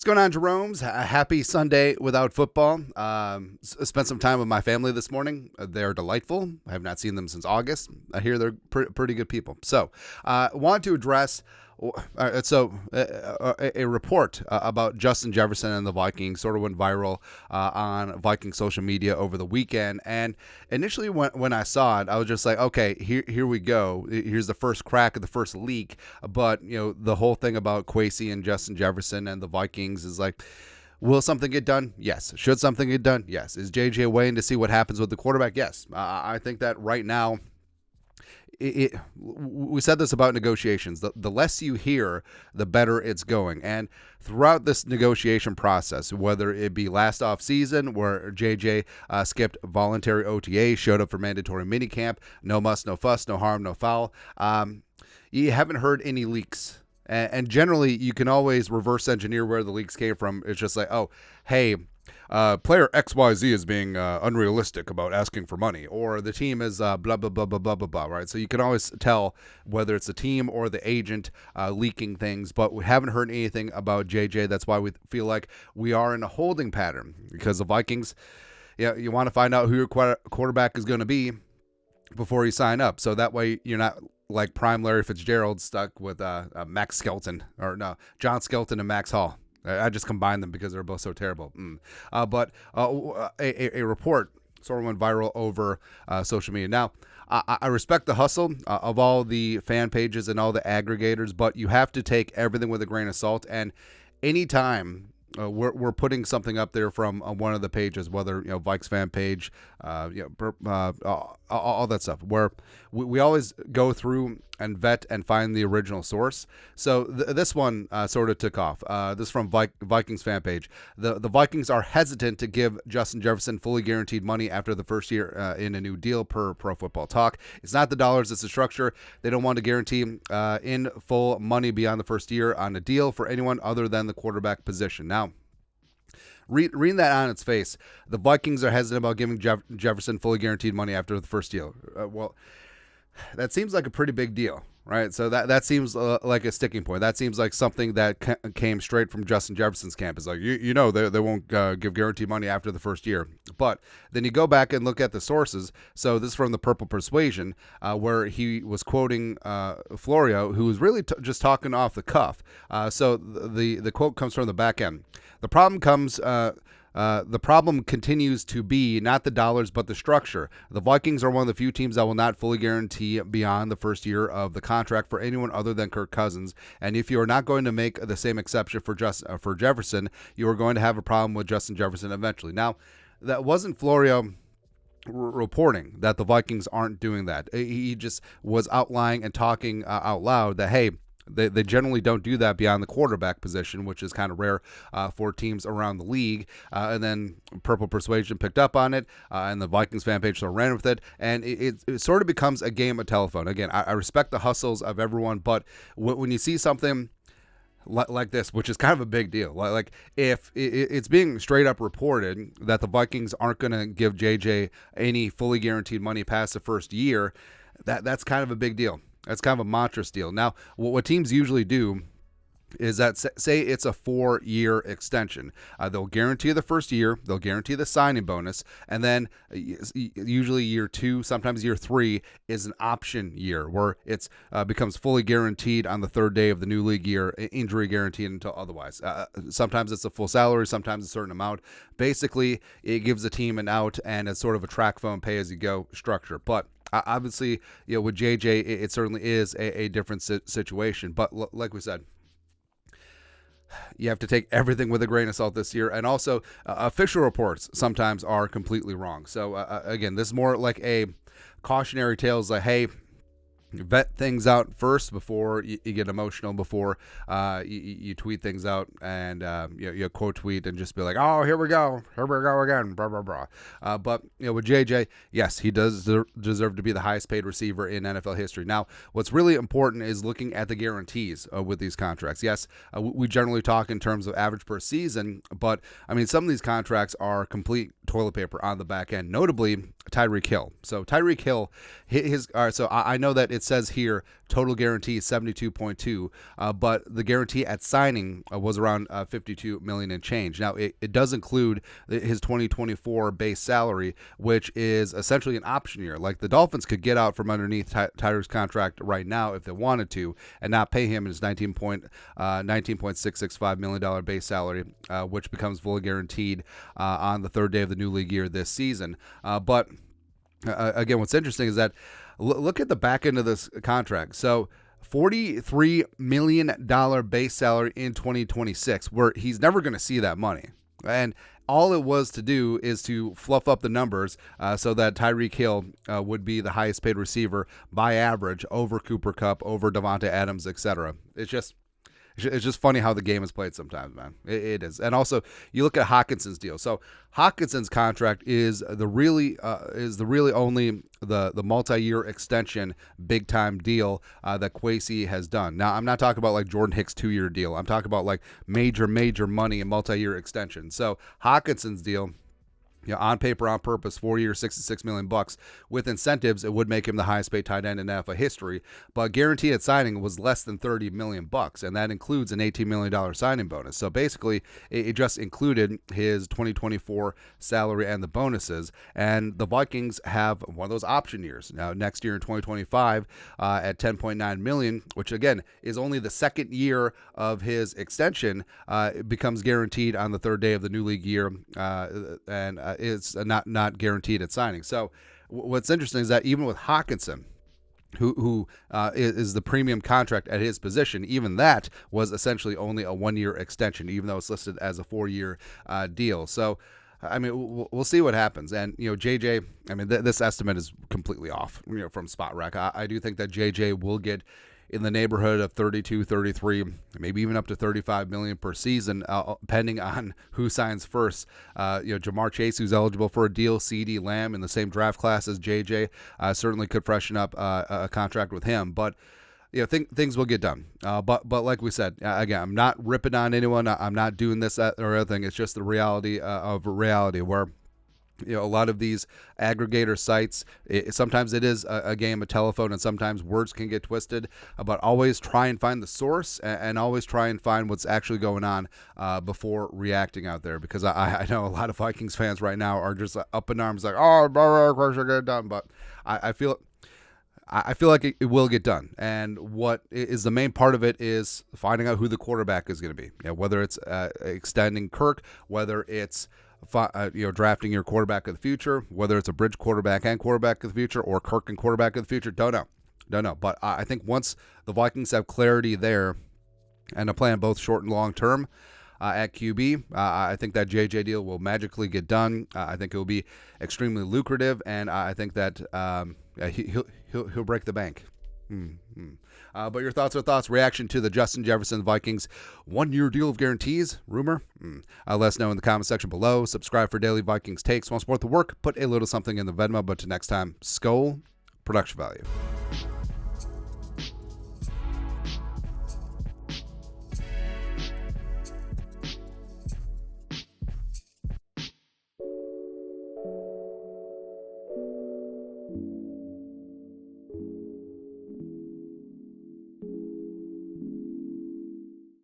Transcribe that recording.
going on, Jerome's? A happy Sunday without football. Spent some time with my family this morning. They're delightful. I have not seen them since August. I hear they're pretty good people. So, want to address a report about Justin Jefferson and the Vikings sort of went viral on Viking social media over the weekend. And initially when I saw it, I was just like, okay, here we go. Here's the first crack of the first leak. But, the whole thing about Kwesi and Justin Jefferson and the Vikings is like, will something get done? Yes. Should something get done? Yes. Is waiting to see what happens with the quarterback? Yes. I think that right now, we said this about negotiations. The less you hear, the better it's going. And throughout this negotiation process, whether it be last off season where JJ skipped voluntary OTA, showed up for mandatory minicamp, no muss, no fuss, no harm, no foul, you haven't heard any leaks. And generally, you can always reverse engineer where the leaks came from. It's just like, oh, hey, player XYZ is being unrealistic about asking for money, or the team is blah, blah, blah, blah, blah, blah, blah, right? So you can always tell whether it's the team or the agent leaking things, but we haven't heard anything about JJ. That's why we feel like we are in a holding pattern, because the Vikings, you want to find out who your quarterback is going to be before you sign up. So that way you're not like prime Larry Fitzgerald stuck with Max Skelton, or no, John Skelton and Max Hall. I just combined them because they're both so terrible. But a report sort of went viral over social media. Now, I respect the hustle of all the fan pages and all the aggregators, but you have to take everything with a grain of salt. And anytime we're putting something up there from one of the pages, whether Vikes fan page, all that stuff, where we always go through and vet and find the original source. So this one sort of took off. This is from Vikings fan page. The Vikings are hesitant to give Justin Jefferson fully guaranteed money after the first year in a new deal, per Pro Football Talk. It's not the dollars, it's the structure. They don't want to guarantee in full money beyond the first year on a deal for anyone other than the quarterback position. Now, reading that on its face, the Vikings are hesitant about giving Jefferson fully guaranteed money after the first deal. Well, that seems like a pretty big deal, right? So that seems like a sticking point. That seems like something that came straight from Justin Jefferson's camp. It's like, they won't give guaranteed money after the first year. But then you go back and look at the sources. So this is from the Purple Persuasion, where he was quoting Florio, who was really just talking off the cuff. So the quote comes from the back end. The problem continues to be not the dollars, but the structure. The Vikings are one of the few teams that will not fully guarantee beyond the first year of the contract for anyone other than Kirk Cousins. And if you are not going to make the same exception for Jefferson, you are going to have a problem with Justin Jefferson eventually. Now, that wasn't Florio reporting that the Vikings aren't doing that. He just was outlining and talking out loud that, hey, They generally don't do that beyond the quarterback position, which is kind of rare for teams around the league. And then Purple Persuasion picked up on it, and the Vikings fan page sort of ran with it. And it sort of becomes a game of telephone. Again, I respect the hustles of everyone, but when you see something like this, which is kind of a big deal, like if it's being straight up reported that the Vikings aren't going to give JJ any fully guaranteed money past the first year, that's kind of a big deal. That's kind of a monstrous deal. Now, what teams usually do is that, say it's a 4-year extension. They'll guarantee the first year, they'll guarantee the signing bonus, and then usually year 2, sometimes year 3 is an option year where it's becomes fully guaranteed on the third day of the new league year, injury guaranteed until otherwise. Sometimes it's a full salary, sometimes a certain amount. Basically, it gives the team an out, and it's sort of a track phone pay-as-you-go structure. But obviously, with JJ, it certainly is a different situation. But like we said, you have to take everything with a grain of salt this year. And also, official reports sometimes are completely wrong. So, again, this is more like a cautionary tale. It's like, hey, vet things out first before you get emotional, before you tweet things out and you quote tweet and just be like, oh, here we go again, blah, blah, blah. But with JJ, yes, he does deserve to be the highest paid receiver in NFL history. Now, what's really important is looking at the guarantees with these contracts. Yes, we generally talk in terms of average per season, but I mean, some of these contracts are complete toilet paper on the back end, notably Tyreek Hill. So Tyreek Hill, all right, so I know that it says here total guarantee 72.2, but the guarantee at signing was around 52 million and change. Now it does include his 2024 base salary, which is essentially an option year. Like the Dolphins could get out from underneath Tyreek's contract right now if they wanted to, and not pay him his $19.665 million base salary, which becomes fully guaranteed on the third day of the new league year this season. But again, what's interesting is that look at the back end of this contract. So $43 million base salary in 2026, where he's never going to see that money. And all it was to do is to fluff up the numbers so that Tyreek Hill would be the highest paid receiver by average over Cooper Kupp, over Devontae Adams, etc. It's just funny how the game is played sometimes, man. It is. And also, you look at Hawkinson's deal. So Hawkinson's contract is the really only the multi-year extension, big time deal that Kwesi has done. Now, I'm not talking about like Jordan Hicks' 2-year deal. I'm talking about like major money and multi-year extension. So Hawkinson's deal, on paper, on purpose, 4 years, $66 million. With incentives, it would make him the highest paid tight end in NFL history. But guaranteed at signing was less than $30 million, and that includes an $18 million signing bonus. So basically, it just included his 2024 salary and the bonuses. And the Vikings have one of those option years now next year in 2025 at $10.9 million, which again is only the second year of his extension. It becomes guaranteed on the third day of the new league year, and it's not guaranteed at signing. So what's interesting is that even with Hawkinson, who is the premium contract at his position, even that was essentially only a 1-year extension, even though it's listed as a 4-year deal. So, I mean, we'll see what happens. And, JJ, I mean, this estimate is completely off, from Spot Rec. I do think that JJ will get in the neighborhood of 32, 33, maybe even up to 35 million per season, depending on who signs first. Jamar Chase, who's eligible for a deal, CeeDee Lamb in the same draft class as JJ, certainly could freshen up a contract with him. But things will get done. But like we said, again, I'm not ripping on anyone. I'm not doing this or other thing. It's just the reality of reality where a lot of these aggregator sites, sometimes it is a game of telephone, and sometimes words can get twisted. But always try and find the source, and always try and find what's actually going on before reacting out there. Because I know a lot of Vikings fans right now are just up in arms, like, oh, of course, get it done. But I feel like it will get done. And what is the main part of it is finding out who the quarterback is going to be. Whether it's extending Kirk, whether it's drafting your quarterback of the future, whether it's a bridge quarterback and quarterback of the future, or Kirk and quarterback of the future, don't know. But I think once the Vikings have clarity there and a plan both short and long term at QB, I think that JJ deal will magically get done. I think it will be extremely lucrative, and I think that he'll break the bank. But your thoughts reaction to the Justin Jefferson Vikings 1-year deal of guarantees rumor? Let us know in the comment section below. Subscribe for daily Vikings takes. Want to support the work? Put a little something in the Venmo. But to next time, Skol, production value.